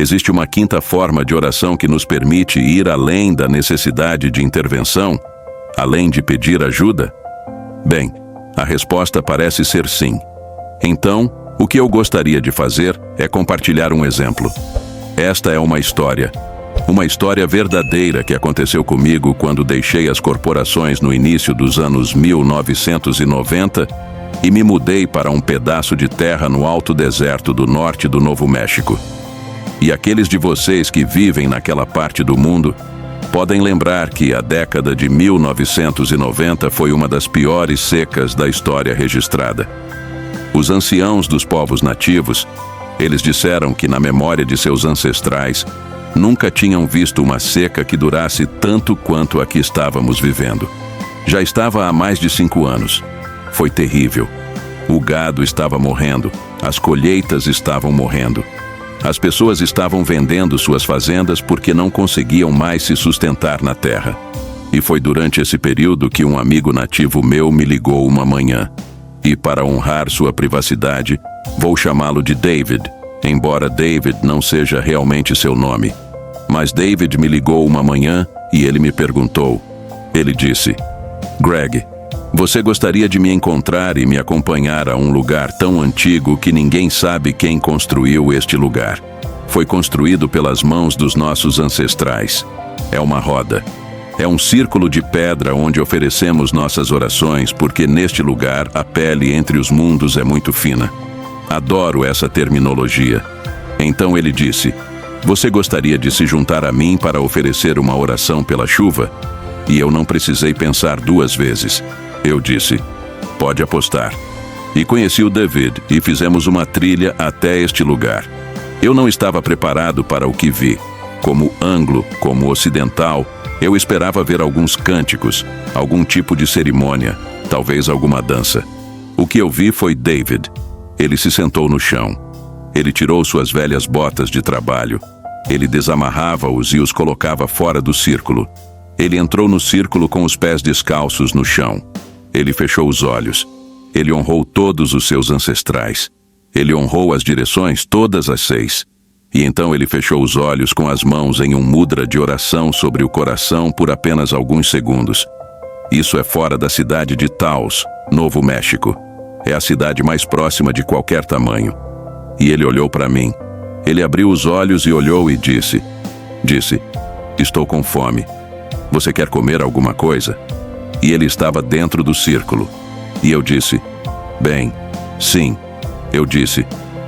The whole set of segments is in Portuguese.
Existe uma quinta forma de oração que nos permite ir além da necessidade de intervenção, além de pedir ajuda? Bem, a resposta parece ser sim. Então, o que eu gostaria de fazer é compartilhar um exemplo. Esta é uma história verdadeira que aconteceu comigo quando deixei as corporações no início dos anos 1990 e me mudei para um pedaço de terra no alto deserto do norte do Novo México. E aqueles de vocês que vivem naquela parte do mundo podem lembrar que a década de 1990 foi uma das piores secas da história registrada. Os anciãos dos povos nativos, eles disseram que na memória de seus ancestrais, nunca tinham visto uma seca que durasse tanto quanto a que estávamos vivendo. Já estava há mais de 5 anos. Foi terrível. O gado estava morrendo, as colheitas estavam morrendo. As pessoas estavam vendendo suas fazendas porque não conseguiam mais se sustentar na terra. E foi durante esse período que um amigo nativo meu me ligou uma manhã. E para honrar sua privacidade, vou chamá-lo de David, embora David não seja realmente seu nome. Mas David me ligou uma manhã e ele me perguntou. Ele disse: Greg, você gostaria de me encontrar e me acompanhar a um lugar tão antigo que ninguém sabe quem construiu este lugar. Foi construído pelas mãos dos nossos ancestrais. É uma roda. É um círculo de pedra onde oferecemos nossas orações, porque neste lugar a pele entre os mundos é muito fina. Adoro essa terminologia. Então ele disse: você gostaria de se juntar a mim para oferecer uma oração pela chuva? E eu não precisei pensar 2 vezes. Eu disse: pode apostar. E conheci o David e fizemos uma trilha até este lugar. Eu não estava preparado para o que vi. Como anglo, como ocidental, eu esperava ver alguns cânticos, algum tipo de cerimônia, talvez alguma dança. O que eu vi foi David. Ele se sentou no chão. Ele tirou suas velhas botas de trabalho. Ele desamarrava-os e os colocava fora do círculo. Ele entrou no círculo com os pés descalços no chão. Ele fechou os olhos. Ele honrou todos os seus ancestrais. Ele honrou as direções, todas as 6. E então ele fechou os olhos com as mãos em um mudra de oração sobre o coração por apenas alguns segundos. Isso é fora da cidade de Taos, Novo México. É a cidade mais próxima de qualquer tamanho. E ele olhou para mim. Ele abriu os olhos e olhou e disse: estou com fome. Você quer comer alguma coisa? E ele estava dentro do círculo. E eu disse: bem, sim. Eu disse: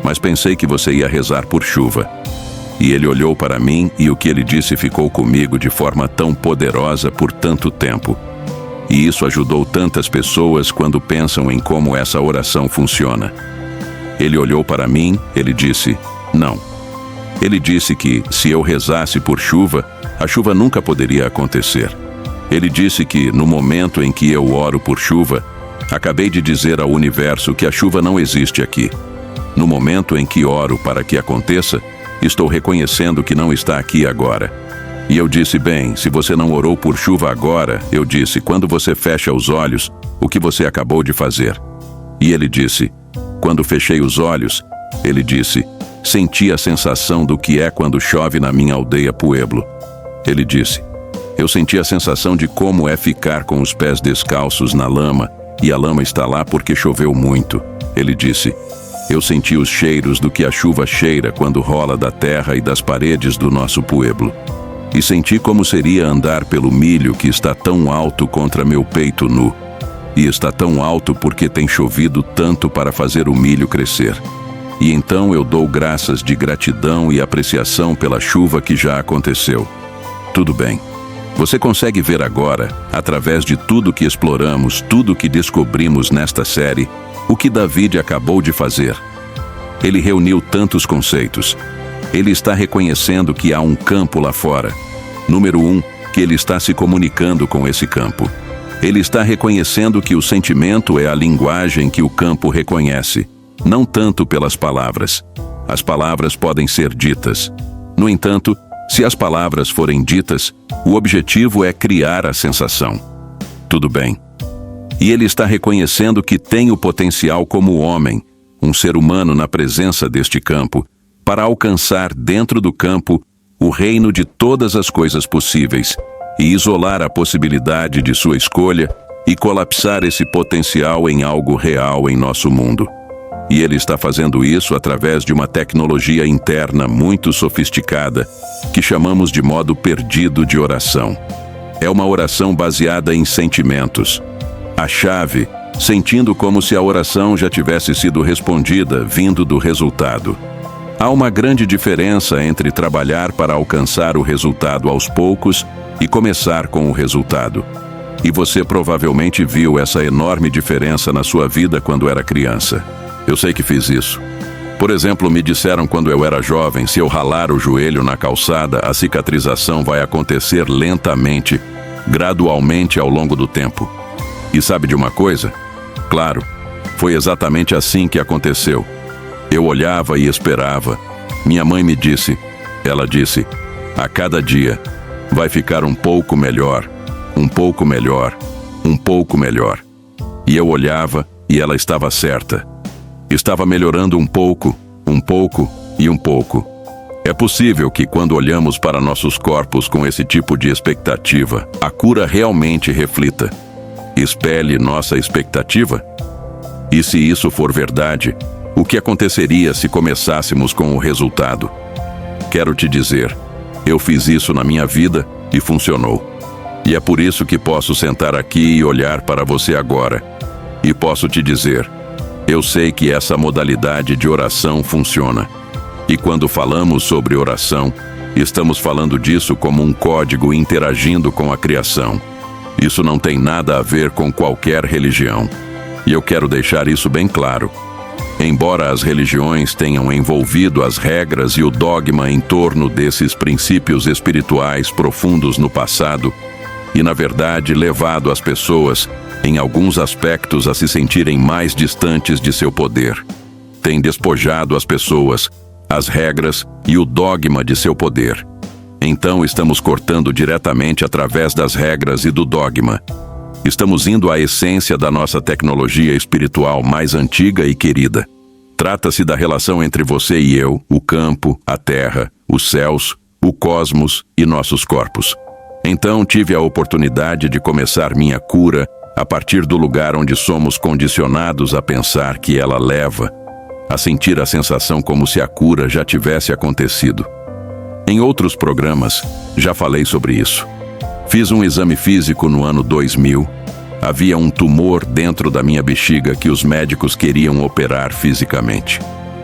mas pensei que você ia rezar por chuva. E ele olhou para mim e o que ele disse ficou comigo de forma tão poderosa por tanto tempo. E isso ajudou tantas pessoas quando pensam em como essa oração funciona. Ele olhou para mim, ele disse: não. Ele disse que, se eu rezasse por chuva, a chuva nunca poderia acontecer. Ele disse que, no momento em que eu oro por chuva, acabei de dizer ao universo que a chuva não existe aqui. No momento em que oro para que aconteça, estou reconhecendo que não está aqui agora. E eu disse: bem, se você não orou por chuva agora, eu disse: quando você fecha os olhos, o que você acabou de fazer? E ele disse: quando fechei os olhos, ele disse: senti a sensação do que é quando chove na minha aldeia Pueblo. Ele disse: eu senti a sensação de como é ficar com os pés descalços na lama, e a lama está lá porque choveu muito. Ele disse: eu senti os cheiros do que a chuva cheira quando rola da terra e das paredes do nosso Pueblo. E senti como seria andar pelo milho que está tão alto contra meu peito nu. E está tão alto porque tem chovido tanto para fazer o milho crescer. E então eu dou graças de gratidão e apreciação pela chuva que já aconteceu. Tudo bem. Você consegue ver agora, através de tudo que exploramos, tudo que descobrimos nesta série, o que David acabou de fazer. Ele reuniu tantos conceitos. Ele está reconhecendo que há um campo lá fora. Número 1, que ele está se comunicando com esse campo. Ele está reconhecendo que o sentimento é a linguagem que o campo reconhece, não tanto pelas palavras. As palavras podem ser ditas. No entanto, se as palavras forem ditas, o objetivo é criar a sensação. Tudo bem. E ele está reconhecendo que tem o potencial como homem, um ser humano na presença deste campo, para alcançar dentro do campo o reino de todas as coisas possíveis e isolar a possibilidade de sua escolha e colapsar esse potencial em algo real em nosso mundo. E ele está fazendo isso através de uma tecnologia interna muito sofisticada que chamamos de modo perdido de oração. É uma oração baseada em sentimentos. A chave, sentindo como se a oração já tivesse sido respondida, vindo do resultado. Há uma grande diferença entre trabalhar para alcançar o resultado aos poucos e começar com o resultado. E você provavelmente viu essa enorme diferença na sua vida quando era criança. Eu sei que fiz isso. Por exemplo, me disseram quando eu era jovem, se eu ralar o joelho na calçada, a cicatrização vai acontecer lentamente, gradualmente ao longo do tempo. E sabe de uma coisa? Claro, foi exatamente assim que aconteceu. Eu olhava e esperava. Minha mãe me disse, ela disse, a cada dia vai ficar um pouco melhor, um pouco melhor, um pouco melhor. E eu olhava e ela estava certa. Estava melhorando um pouco e um pouco. É possível que quando olhamos para nossos corpos com esse tipo de expectativa, a cura realmente reflita, espelhe nossa expectativa? E se isso for verdade, o que aconteceria se começássemos com o resultado? Quero te dizer, eu fiz isso na minha vida e funcionou. E é por isso que posso sentar aqui e olhar para você agora. E posso te dizer, eu sei que essa modalidade de oração funciona. E quando falamos sobre oração, estamos falando disso como um código interagindo com a criação. Isso não tem nada a ver com qualquer religião. E eu quero deixar isso bem claro. Embora as religiões tenham envolvido as regras e o dogma em torno desses princípios espirituais profundos no passado, e na verdade levado as pessoas, em alguns aspectos, a se sentirem mais distantes de seu poder, tem despojado as pessoas, as regras e o dogma de seu poder. Então estamos cortando diretamente através das regras e do dogma. Estamos indo à essência da nossa tecnologia espiritual mais antiga e querida. Trata-se da relação entre você e eu, o campo, a terra, os céus, o cosmos e nossos corpos. Então tive a oportunidade de começar minha cura a partir do lugar onde somos condicionados a pensar que ela leva, a sentir a sensação como se a cura já tivesse acontecido. Em outros programas, já falei sobre isso. Fiz um exame físico no ano 2000. Havia um tumor dentro da minha bexiga que os médicos queriam operar fisicamente.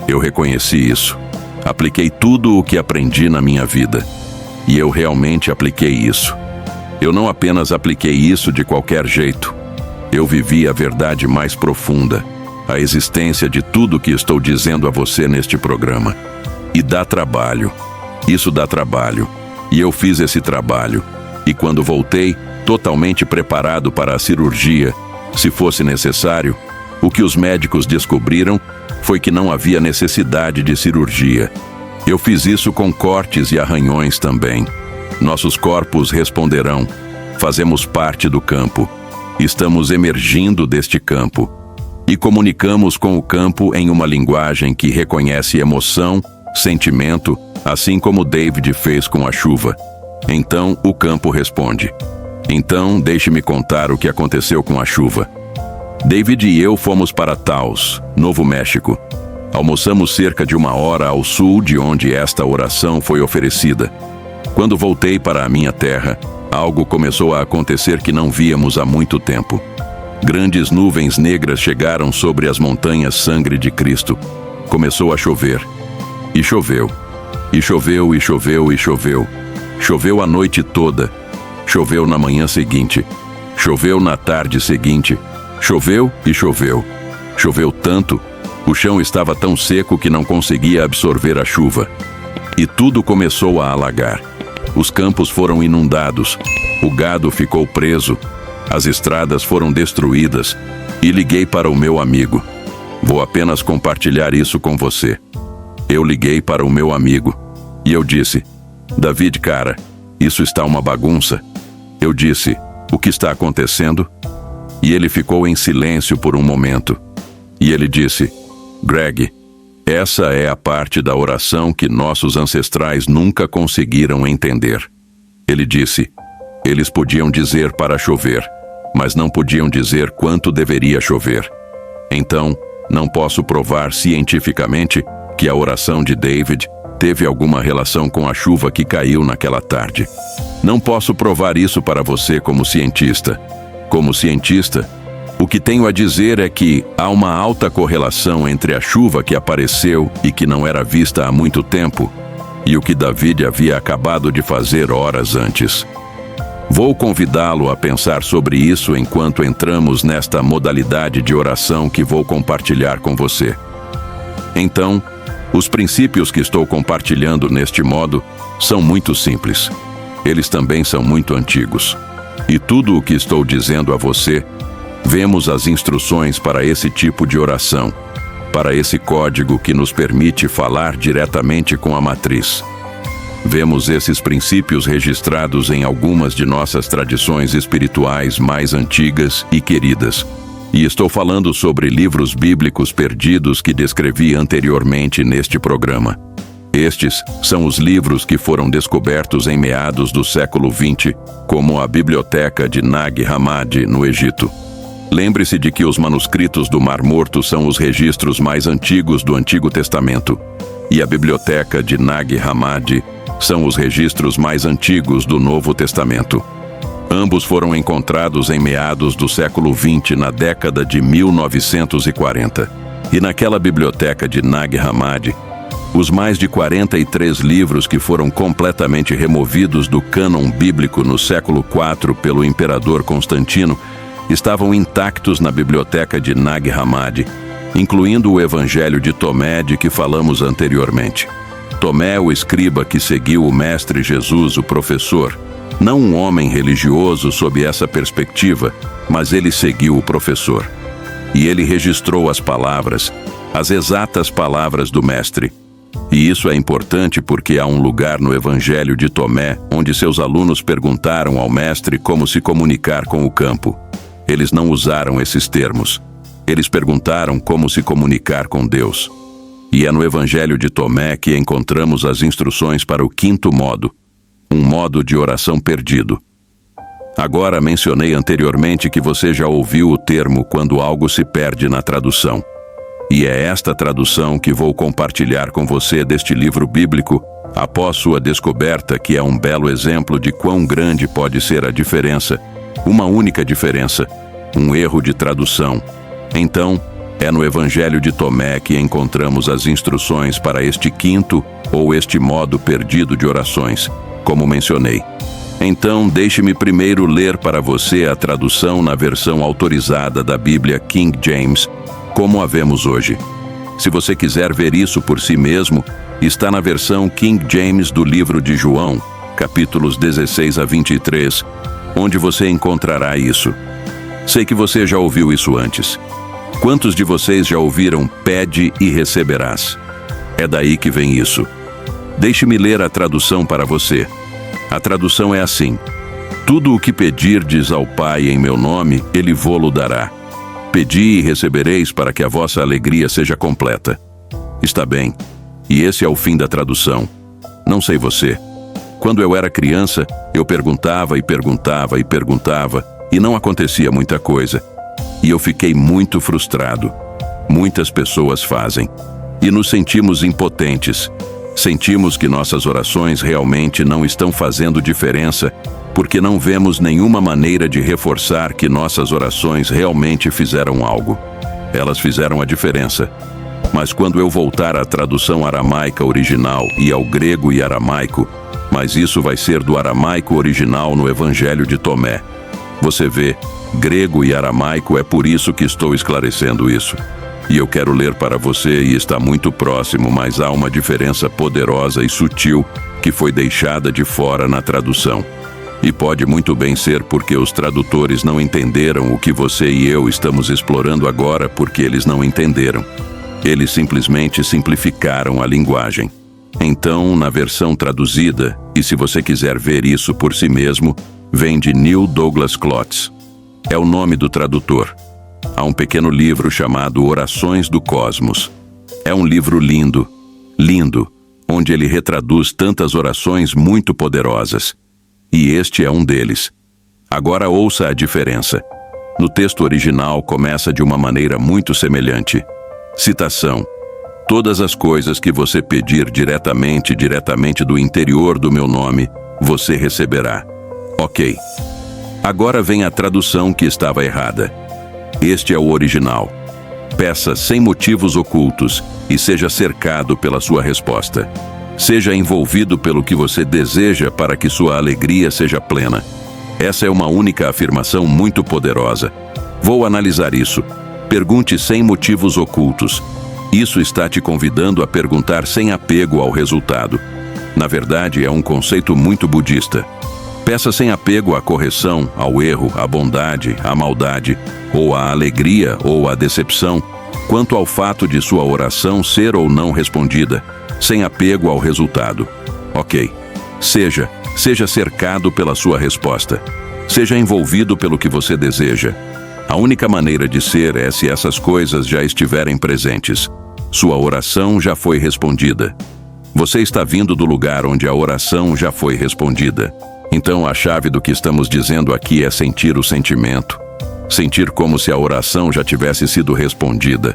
Eu reconheci isso. Apliquei tudo o que aprendi na minha vida. E eu realmente apliquei isso. Eu não apenas apliquei isso de qualquer jeito. Eu vivi a verdade mais profunda, a existência de tudo que estou dizendo a você neste programa. E dá trabalho. Isso dá trabalho. E eu fiz esse trabalho. E quando voltei, totalmente preparado para a cirurgia, se fosse necessário, o que os médicos descobriram foi que não havia necessidade de cirurgia. Eu fiz isso com cortes e arranhões também. Nossos corpos responderão. Fazemos parte do campo. Estamos emergindo deste campo. E comunicamos com o campo em uma linguagem que reconhece emoção, sentimento, assim como David fez com a chuva. Então o campo responde. Então deixe-me contar o que aconteceu com a chuva. David e eu fomos para Taos, Novo México. Almoçamos cerca de 1 hora ao sul de onde esta oração foi oferecida. Quando voltei para a minha terra, algo começou a acontecer que não víamos há muito tempo. Grandes nuvens negras chegaram sobre as montanhas Sangue de Cristo. Começou a chover. E choveu. E choveu, e choveu, e choveu. Choveu a noite toda. Choveu na manhã seguinte. Choveu na tarde seguinte. Choveu e choveu. Choveu tanto, o chão estava tão seco que não conseguia absorver a chuva. E tudo começou a alagar. Os campos foram inundados. O gado ficou preso. As estradas foram destruídas. E liguei para o meu amigo. Vou apenas compartilhar isso com você. Eu liguei para o meu amigo. E eu disse, David, cara, isso está uma bagunça. Eu disse, o que está acontecendo? E ele ficou em silêncio por um momento. E ele disse, Greg, Essa é a parte da oração que nossos ancestrais nunca conseguiram entender. Ele disse: eles podiam dizer para chover, mas não podiam dizer quanto deveria chover. Então, não posso provar cientificamente que a oração de David teve alguma relação com a chuva que caiu naquela tarde. Não posso provar isso para você como cientista. Como cientista, o que tenho a dizer é que há uma alta correlação entre a chuva que apareceu e que não era vista há muito tempo e o que David havia acabado de fazer horas antes. Vou convidá-lo a pensar sobre isso enquanto entramos nesta modalidade de oração que vou compartilhar com você. Então, os princípios que estou compartilhando neste modo são muito simples. Eles também são muito antigos. E tudo o que estou dizendo a você, vemos as instruções para esse tipo de oração, para esse código que nos permite falar diretamente com a matriz. Vemos esses princípios registrados em algumas de nossas tradições espirituais mais antigas e queridas. E estou falando sobre livros bíblicos perdidos que descrevi anteriormente neste programa. Estes são os livros que foram descobertos em meados do século XX, como a Biblioteca de Nag Hammadi, no Egito. Lembre-se de que os manuscritos do Mar Morto são os registros mais antigos do Antigo Testamento, e a Biblioteca de Nag Hammadi são os registros mais antigos do Novo Testamento. Ambos foram encontrados em meados do século XX, na década de 1940. E naquela biblioteca de Nag Hammadi, os mais de 43 livros que foram completamente removidos do cânon bíblico no século IV pelo imperador Constantino estavam intactos na biblioteca de Nag Hammadi, incluindo o Evangelho de Tomé, de que falamos anteriormente. Tomé, o escriba que seguiu o Mestre Jesus, o professor, não um homem religioso sob essa perspectiva, mas ele seguiu o professor. E ele registrou as palavras, as exatas palavras do Mestre. E isso é importante porque há um lugar no Evangelho de Tomé onde seus alunos perguntaram ao Mestre como se comunicar com o campo. Eles não usaram esses termos. Eles perguntaram como se comunicar com Deus. E é no Evangelho de Tomé que encontramos as instruções para o quinto modo, um modo de oração perdido. Agora mencionei anteriormente que você já ouviu o termo quando algo se perde na tradução. E é esta tradução que vou compartilhar com você deste livro bíblico, após sua descoberta, que é um belo exemplo de quão grande pode ser a diferença, uma única diferença, um erro de tradução. Então, é no Evangelho de Tomé que encontramos as instruções para este quinto ou este modo perdido de orações, como mencionei. Então, deixe-me primeiro ler para você a tradução na versão autorizada da Bíblia King James, como a vemos hoje. Se você quiser ver isso por si mesmo, está na versão King James do livro de João, capítulos 16 a 23, onde você encontrará isso. Sei que você já ouviu isso antes. Quantos de vocês já ouviram "pede e receberás"? É daí que vem isso. Deixe-me ler a tradução para você. A tradução é assim: tudo o que pedirdes ao Pai em meu nome, Ele vô-lo dará. Pedi e recebereis para que a vossa alegria seja completa. Está bem. E esse é o fim da tradução. Não sei você. Quando eu era criança, eu perguntava e perguntava e perguntava, e não acontecia muita coisa. E eu fiquei muito frustrado. Muitas pessoas fazem. E nos sentimos impotentes. Sentimos que nossas orações realmente não estão fazendo diferença, porque não vemos nenhuma maneira de reforçar que nossas orações realmente fizeram algo. Elas fizeram a diferença. Mas quando eu voltar à tradução aramaica original e ao grego e aramaico, mas isso vai ser do aramaico original no Evangelho de Tomé. Você vê, grego e aramaico, é por isso que estou esclarecendo isso. E eu quero ler para você, e está muito próximo, mas há uma diferença poderosa e sutil que foi deixada de fora na tradução. E pode muito bem ser porque os tradutores não entenderam o que você e eu estamos explorando agora, porque eles não entenderam. Eles simplesmente simplificaram a linguagem. Então, na versão traduzida, e se você quiser ver isso por si mesmo, vem de Neil Douglas Klotz. É o nome do tradutor. Há um pequeno livro chamado Orações do Cosmos. É um livro lindo, lindo, onde ele retraduz tantas orações muito poderosas. E este é um deles. Agora ouça a diferença. No texto original começa de uma maneira muito semelhante. Citação: todas as coisas que você pedir diretamente do interior do meu nome, você receberá. Ok. Agora vem a tradução que estava errada. Este é o original. Peça sem motivos ocultos e seja cercado pela sua resposta. Seja envolvido pelo que você deseja para que sua alegria seja plena. Essa é uma única afirmação muito poderosa. Vou analisar isso. Pergunte sem motivos ocultos. Isso está te convidando a perguntar sem apego ao resultado. Na verdade, é um conceito muito budista. Peça sem apego à correção, ao erro, à bondade, à maldade, ou à alegria ou à decepção, quanto ao fato de sua oração ser ou não respondida, sem apego ao resultado. Ok. Seja cercado pela sua resposta. Seja envolvido pelo que você deseja. A única maneira de ser é se essas coisas já estiverem presentes. Sua oração já foi respondida. Você está vindo do lugar onde a oração já foi respondida. Então a chave do que estamos dizendo aqui é sentir o sentimento. Sentir como se a oração já tivesse sido respondida.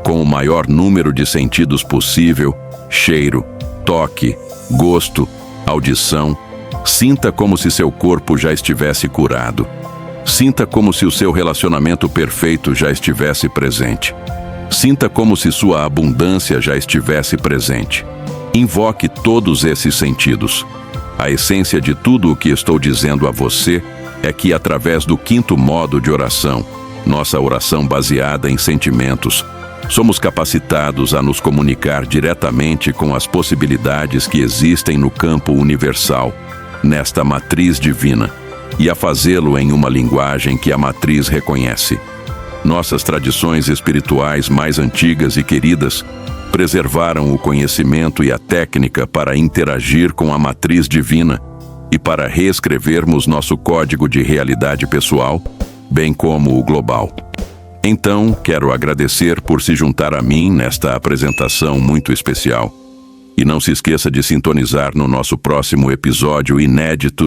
Com o maior número de sentidos possível: cheiro, toque, gosto, audição. Sinta como se seu corpo já estivesse curado. Sinta como se o seu relacionamento perfeito já estivesse presente. Sinta como se sua abundância já estivesse presente. Invoque todos esses sentidos. A essência de tudo o que estou dizendo a você é que, através do 5º modo de oração, nossa oração baseada em sentimentos, somos capacitados a nos comunicar diretamente com as possibilidades que existem no campo universal, nesta matriz divina, e a fazê-lo em uma linguagem que a matriz reconhece. Nossas tradições espirituais mais antigas e queridas preservaram o conhecimento e a técnica para interagir com a matriz divina e para reescrevermos nosso código de realidade pessoal, bem como o global. Então, quero agradecer por se juntar a mim nesta apresentação muito especial. E não se esqueça de sintonizar no nosso próximo episódio inédito